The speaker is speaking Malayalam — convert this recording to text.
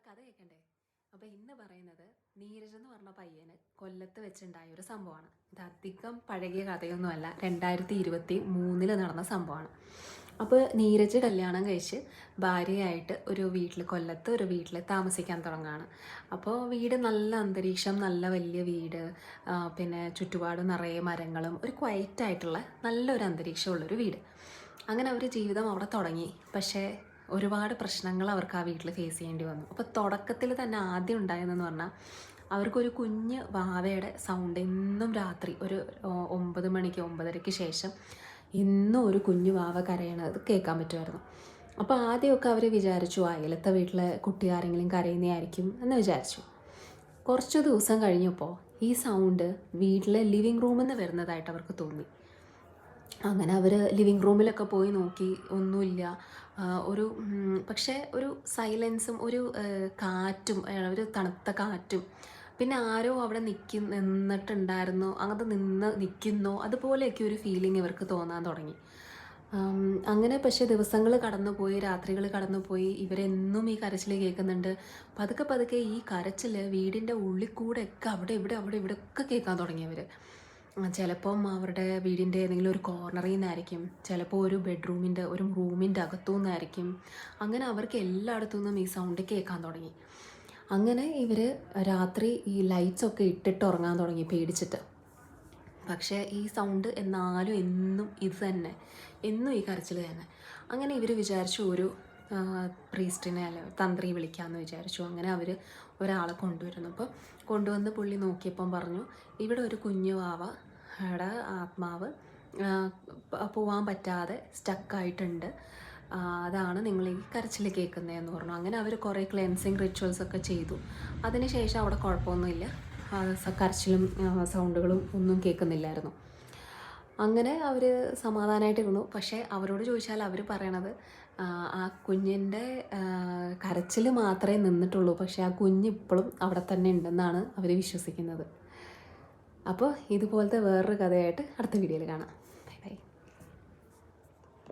കഥ കേൾക്കണ്ടേ? അപ്പോൾ ഇന്ന് പറയുന്നത് നീരജ് എന്ന് പറഞ്ഞ പയ്യന് കൊല്ലത്ത് വെച്ചുണ്ടായ ഒരു സംഭവമാണ്. ഇത് അധികം പഴകിയ കഥയൊന്നുമല്ല, 2023 നടന്ന സംഭവമാണ്. അപ്പോൾ നീരജ് കല്യാണം കഴിച്ച് ഭാര്യയായിട്ട് ഒരു വീട്ടിൽ, കൊല്ലത്ത് ഒരു വീട്ടിൽ താമസിക്കാൻ തുടങ്ങുകയാണ്. അപ്പോൾ വീട് നല്ല അന്തരീക്ഷം, നല്ല വലിയ വീട്, പിന്നെ ചുറ്റുപാട് നിറയെ മരങ്ങളും ഒരു ക്വയറ്റായിട്ടുള്ള നല്ലൊരു അന്തരീക്ഷമുള്ളൊരു വീട്. അങ്ങനെ അവർ ജീവിതം അവിടെ തുടങ്ങി. പക്ഷേ ഒരുപാട് പ്രശ്നങ്ങൾ അവർക്ക് ആ വീട്ടിൽ ഫേസ് ചെയ്യേണ്ടി വന്നു. അപ്പോൾ തുടക്കത്തിൽ തന്നെ ആദ്യം ഉണ്ടായതെന്ന് പറഞ്ഞാൽ അവർക്കൊരു കുഞ്ഞ് വാവയുടെ സൗണ്ട് എന്നും രാത്രി ഒരു 9 മണിക്ക് 9:30-ക്ക് ശേഷം എന്നും ഒരു കുഞ്ഞു വാവ കരയണത് കേൾക്കാൻ പറ്റുമായിരുന്നു. അപ്പോൾ ആദ്യമൊക്കെ അവർ വിചാരിച്ചു അയലത്തെ വീട്ടിലെ കുട്ടി ആരെങ്കിലും കരയുന്നതായിരിക്കും എന്ന് വിചാരിച്ചു. കുറച്ച് ദിവസം കഴിഞ്ഞപ്പോൾ ഈ സൗണ്ട് വീട്ടിലെ ലിവിങ് റൂമിൽ നിന്ന് വരുന്നതായിട്ട് അവർക്ക് തോന്നി. അങ്ങനെ അവർ ലിവിങ് റൂമിലൊക്കെ പോയി നോക്കി, ഒന്നുമില്ല. ഒരു പക്ഷേ ഒരു സൈലൻസും ഒരു കാറ്റും, ഒരു തണുത്ത കാറ്റും, പിന്നെ ആരോ അവിടെ നിന്നിട്ടുണ്ടായിരുന്നു, അങ്ങനത്തെ നിൽക്കുന്നോ അതുപോലെയൊക്കെ ഒരു ഫീലിംഗ് ഇവർക്ക് തോന്നാൻ തുടങ്ങി. അങ്ങനെ പക്ഷേ ദിവസങ്ങൾ കടന്നുപോയി, രാത്രികൾ കടന്നുപോയി, ഇവരെന്നും ഈ കരച്ചിൽ കേൾക്കുന്നുണ്ട്. പതുക്കെ പതുക്കെ ഈ കരച്ചിൽ വീടിൻ്റെ ഉള്ളിൽ കൂടെയൊക്കെ അവിടെ ഇവിടെയൊക്കെ കേൾക്കാൻ തുടങ്ങിയവർ. ചിലപ്പം അവരുടെ വീടിൻ്റെ ഏതെങ്കിലും ഒരു കോർണറിൽ നിന്നായിരിക്കും, ചിലപ്പോൾ ഒരു ബെഡ്റൂമിൻ്റെ ഒരു റൂമിൻ്റെ അകത്തു നിന്നായിരിക്കും. അങ്ങനെ അവർക്ക് എല്ലായിടത്തു നിന്നും ഈ സൗണ്ട് കേൾക്കാൻ തുടങ്ങി. അങ്ങനെ ഇവർ രാത്രി ഈ ലൈറ്റ്സൊക്കെ ഇട്ടിട്ട് ഉറങ്ങാൻ തുടങ്ങി പേടിച്ചിട്ട്. പക്ഷേ ഈ സൗണ്ട് എന്നാലും എന്നും ഇത് തന്നെ, എന്നും ഈ കരച്ചിൽ തന്നെ. അങ്ങനെ ഇവർ വിചാരിച്ചു ഒരു പ്രീസ്റ്റിനെ അല്ല തന്ത്രി വിളിക്കാമെന്ന് വിചാരിച്ചു. അങ്ങനെ അവർ ഒരാളെ കൊണ്ടുവരുന്നു. അപ്പോൾ കൊണ്ടുവന്ന് പുള്ളി നോക്കിയപ്പം പറഞ്ഞു, ഇവിടെ ഒരു കുഞ്ഞു വാവയുടെ ആത്മാവ് പോവാൻ പറ്റാതെ സ്റ്റക്കായിട്ടുണ്ട്, അതാണ് നിങ്ങൾ ഈ കരച്ചിൽ കേൾക്കുന്നതെന്ന് പറഞ്ഞു. അങ്ങനെ അവർ കുറേ ക്ലെൻസിങ് റിച്വൽസൊക്കെ ചെയ്തു. അതിനുശേഷം അവിടെ കുഴപ്പമൊന്നുമില്ല, കരച്ചിലും സൗണ്ടുകളും ഒന്നും കേൾക്കുന്നില്ലായിരുന്നു. അങ്ങനെ അവർ സമാധാനമായിട്ടിരുന്നു. പക്ഷേ അവരോട് ചോദിച്ചാൽ അവർ പറയണത് ആ കുഞ്ഞിൻ്റെ കരച്ചിൽ മാത്രമേ നിന്നിട്ടുള്ളൂ, പക്ഷേ ആ കുഞ്ഞിപ്പോഴും അവിടെ തന്നെ ഉണ്ടെന്നാണ് അവർ വിശ്വസിക്കുന്നത്. അപ്പോൾ ഇതുപോലത്തെ വേറൊരു കഥയായിട്ട് അടുത്ത വീഡിയോയിൽ കാണാം.